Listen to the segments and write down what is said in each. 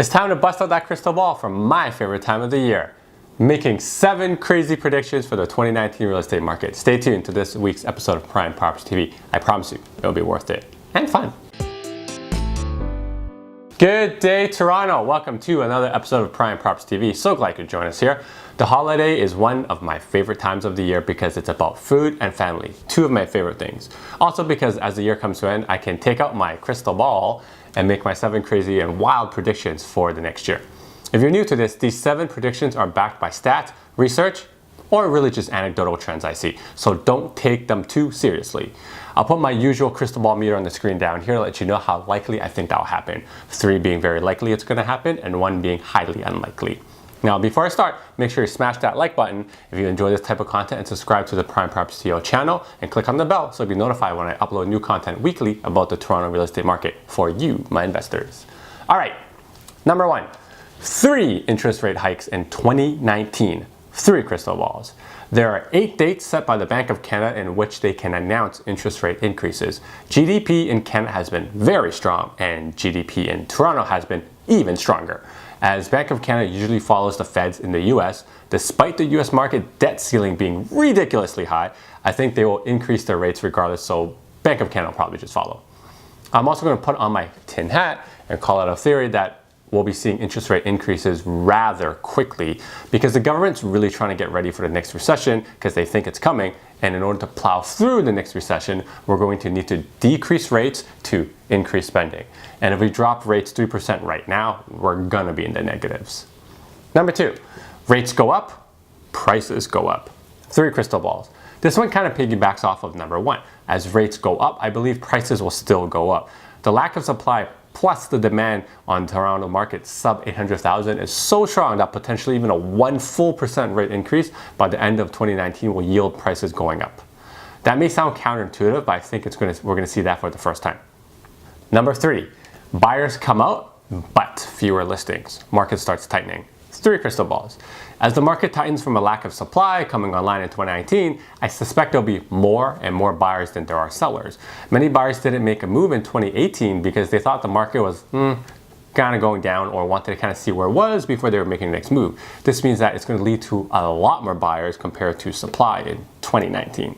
It's time to bust out that crystal ball from my favorite time of the year, making 7 crazy predictions for the 2019 real estate market. Stay tuned to this week's episode of Prime Props TV. I promise you, it'll be worth it and fun. Good day, Toronto. Welcome to another episode of Prime Props TV. So glad you could join us here. The holiday is one of my favorite times of the year because it's about food and family, 2 of my favorite things. Also because as the year comes to an end, I can take out my crystal ball and make my 7 crazy and wild predictions for the next year. If you're new to this, these 7 predictions are backed by stats, research, or really just anecdotal trends I see. So don't take them too seriously. I'll put my usual crystal ball meter on the screen down here to let you know how likely I think that'll happen. 3 being very likely it's gonna happen and 1 being highly unlikely. Now, before I start, make sure you smash that like button if you enjoy this type of content and subscribe to the Prime Props TV channel and click on the bell so you'll be notified when I upload new content weekly about the Toronto real estate market for you, my investors. All right, number 1, 3 interest rate hikes in 2019. 3 crystal balls. There are 8 dates set by the Bank of Canada in which they can announce interest rate increases. GDP in Canada has been very strong and GDP in Toronto has been even stronger. As Bank of Canada usually follows the Feds in the US, despite the US market debt ceiling being ridiculously high, I think they will increase their rates regardless, so Bank of Canada will probably just follow. I'm also going to put on my tin hat and call out a theory that we'll be seeing interest rate increases rather quickly because the government's really trying to get ready for the next recession because they think it's coming, and in order to plow through the next recession, we're going to need to decrease rates to increase spending. And if we drop rates 3% right now, we're gonna be in the negatives. Number 2, rates go up, prices go up. 3 crystal balls. This one kind of piggybacks off of number 1. As rates go up, I believe prices will still go up. The lack of supply plus the demand on Toronto market sub 800,000 is so strong that potentially even a 1 full % rate increase by the end of 2019 will yield prices going up. That may sound counterintuitive, but I think we're gonna see that for the first time. Number 3, buyers come out, but fewer listings. Market starts tightening. 3 crystal balls. As the market tightens from a lack of supply coming online in 2019, I suspect there'll be more and more buyers than there are sellers. Many buyers didn't make a move in 2018 because they thought the market was kind of going down or wanted to kind of see where it was before they were making the next move. This means that it's going to lead to a lot more buyers compared to supply in 2019.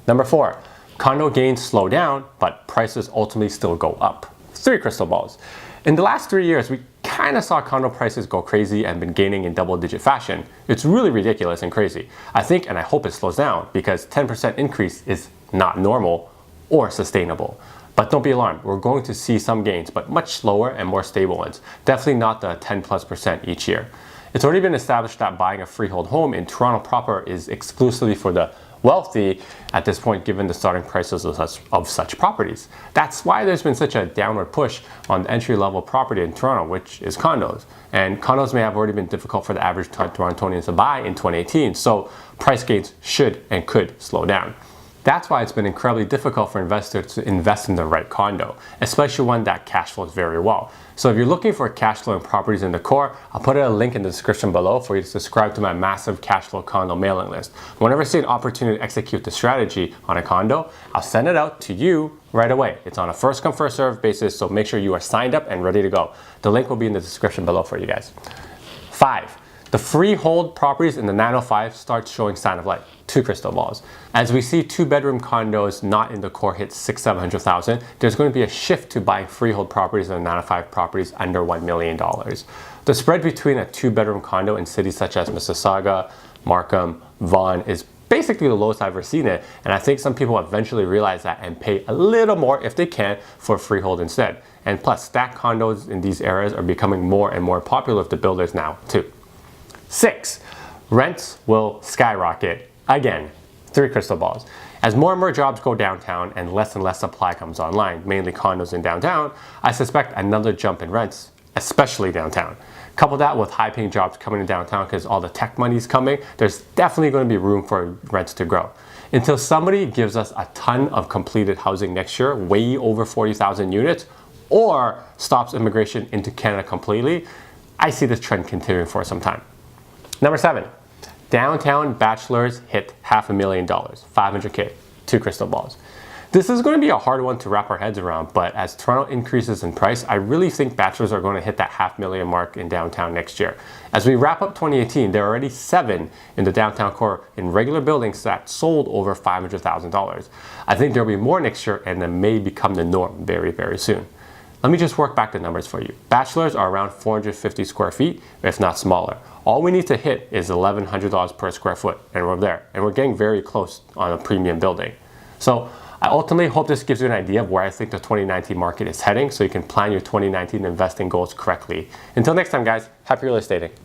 Number 4, condo gains slow down, but prices ultimately still go up. 3 crystal balls. In the last 3 years, we kind of saw condo prices go crazy and been gaining in double-digit fashion. It's really ridiculous and crazy. I think and I hope it slows down because 10% increase is not normal or sustainable. But don't be alarmed, we're going to see some gains, but much slower and more stable ones. Definitely not the 10+% each year. It's already been established that buying a freehold home in Toronto proper is exclusively for the wealthy at this point given the starting prices of such properties. That's why there's been such a downward push on the entry-level property in Toronto, which is condos. And condos may have already been difficult for the average Torontonian to buy in 2018, so price gains should and could slow down. That's why it's been incredibly difficult for investors to invest in the right condo, especially one that cash flows very well. So if you're looking for cash flowing properties in the core, I'll put a link in the description below for you to subscribe to my massive cash flow condo mailing list. Whenever I see an opportunity to execute the strategy on a condo, I'll send it out to you right away. It's on a first come first served basis, so make sure you are signed up and ready to go. The link will be in the description below for you guys. 5, the freehold properties in the 905 start showing sign of life. 2 crystal balls. As we see 2-bedroom condos not in the core hit 600,000-700,000, there's going to be a shift to buying freehold properties and 905 properties under $1 million. The spread between a 2-bedroom condo in cities such as Mississauga, Markham, Vaughan is basically the lowest I've ever seen it, and I think some people eventually realize that and pay a little more if they can for freehold instead. And plus, stacked condos in these areas are becoming more and more popular with the builders now too. 6, rents will skyrocket again. 3 crystal balls. As more and more jobs go downtown and less supply comes online, mainly condos in downtown, I suspect another jump in rents, especially downtown. Couple that with high-paying jobs coming in downtown because all the tech money is coming, there's definitely going to be room for rents to grow. Until somebody gives us a ton of completed housing next year, way over 40,000 units, or stops immigration into Canada completely, I see this trend continuing for some time. Number 7, downtown bachelors hit $500,000, 500K, 2 crystal balls. This is going to be a hard one to wrap our heads around, but as Toronto increases in price, I really think bachelors are going to hit that $500,000 mark in downtown next year. As we wrap up 2018, there are already 7 in the downtown core in regular buildings that sold over $500,000. I think there will be more next year, and that may become the norm very, very soon. Let me just work back the numbers for you. Bachelors are around 450 square feet, if not smaller. All we need to hit is $1,100 per square foot, and we're there. And we're getting very close on a premium building. So I ultimately hope this gives you an idea of where I think the 2019 market is heading so you can plan your 2019 investing goals correctly. Until next time, guys, happy real estating.